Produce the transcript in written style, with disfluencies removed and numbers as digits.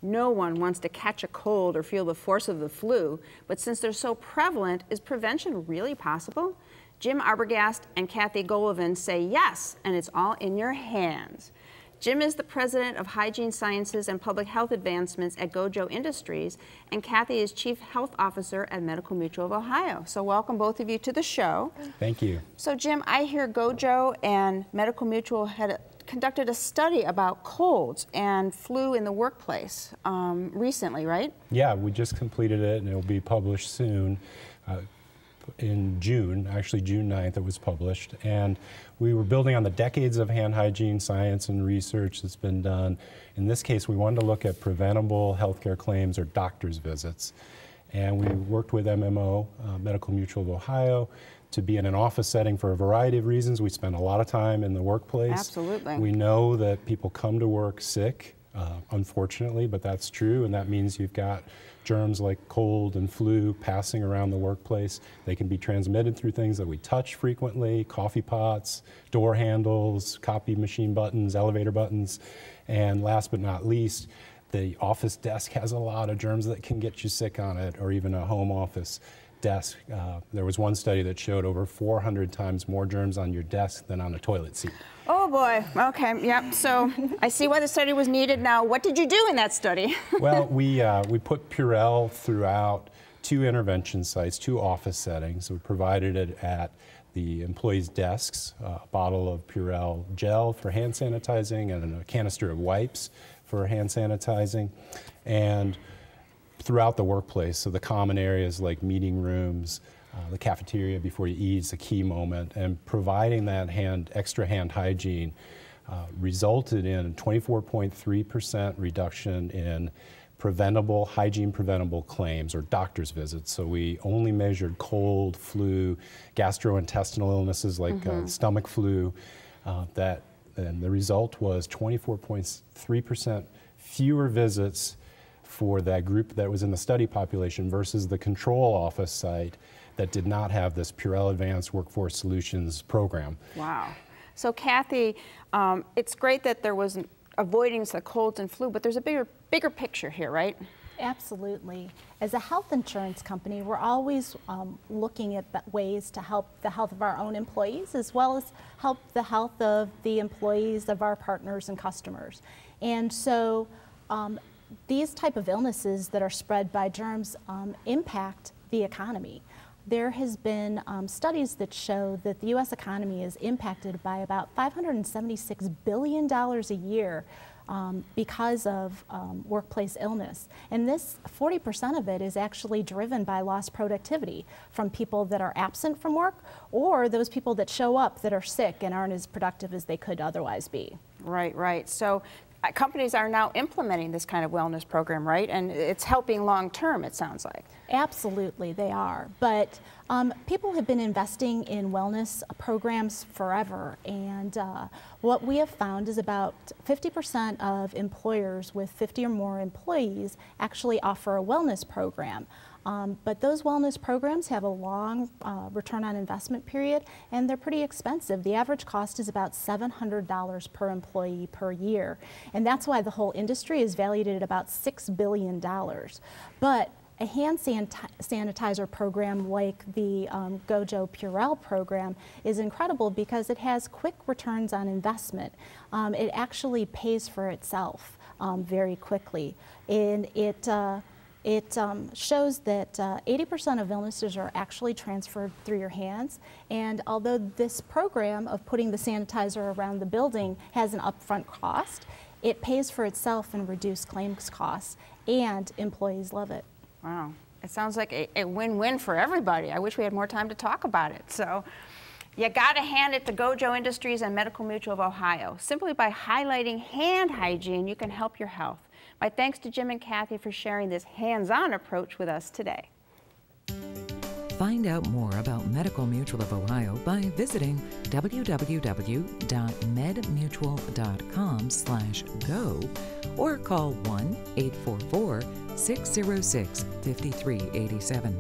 No one wants to catch a cold or feel the force of the flu, but since they're so prevalent, is prevention really possible? Jim Arbogast and Kathy Golovin say yes, and it's all in your hands. Jim is the president of Hygiene Sciences and Public Health Advancements at GOJO Industries, and Kathy is Chief Health Officer at Medical Mutual of Ohio. So welcome both of you to the show. Thank you. So Jim, I hear GOJO and Medical Mutual had conducted a study about colds and flu in the workplace recently, right? Yeah, we just completed it and it will be published soon. In June, actually June 9th it was published, and we were building on the decades of hand hygiene science and research that's been done. In this case, we wanted to look at preventable healthcare claims or doctor's visits, and we worked with MMO, Medical Mutual of Ohio, to be in an office setting for a variety of reasons. We spend a lot of time in the workplace. Absolutely. We know that people come to work sick, unfortunately, but that's true, and that means you've got germs like cold and flu passing around the workplace. They can be transmitted through things that we touch frequently, coffee pots, door handles, copy machine buttons, elevator buttons, and last but not least, the office desk has a lot of germs that can get you sick on it, or even a home office desk. There was one study that showed over 400 times more germs on your desk than on a toilet seat. Oh boy, okay, yep. So I see why the study was needed. Now, what did you do in that study? Well, we put Purell throughout 2 intervention sites, 2 office settings. We provided it at the employees' desks, a bottle of Purell gel for hand sanitizing and a canister of wipes for hand sanitizing, and throughout the workplace, so the common areas like meeting rooms, the cafeteria before you eat is a key moment, and providing that extra hand hygiene resulted in a 24.3% reduction in hygiene preventable claims or doctor's visits. So we only measured cold, flu, gastrointestinal illnesses like stomach flu, and the result was 24.3% fewer visits for that group that was in the study population versus the control office site that did not have this Purell Advanced Workforce Solutions program. Wow. So Kathy, it's great that there was avoidance of colds and flu, but there's a bigger picture here, right? Absolutely. As a health insurance company, we're always looking at ways to help the health of our own employees as well as help the health of the employees of our partners and customers. And so these type of illnesses that are spread by germs impact the economy. There has been studies that show that the U.S. economy is impacted by about $576 billion a year because of workplace illness. And this 40% of it is actually driven by lost productivity from people that are absent from work or those people that show up that are sick and aren't as productive as they could otherwise be. Right, right. So companies are now implementing this kind of wellness program, right? And it's helping long term, it sounds like. Absolutely, they are. But people have been investing in wellness programs forever. And what we have found is about 50% of employers with 50 or more employees actually offer a wellness program. But those wellness programs have a long return on investment period, and they're pretty expensive. The average cost is about $700 per employee per year. And that's why the whole industry is valued at about $6 billion. But a hand sanitizer program like the GOJO Purell program is incredible because it has quick returns on investment. It actually pays for itself very quickly. And it shows that 80% of illnesses are actually transferred through your hands, and although this program of putting the sanitizer around the building has an upfront cost, it pays for itself in reduced claims costs, and employees love it. Wow, it sounds like a win-win for everybody. I wish we had more time to talk about it. So you gotta hand it to GOJO Industries and Medical Mutual of Ohio. Simply by highlighting hand hygiene, you can help your health. My thanks to Jim and Kathy for sharing this hands-on approach with us today. Find out more about Medical Mutual of Ohio by visiting www.medmutual.com/go or call 1-844-606-5387.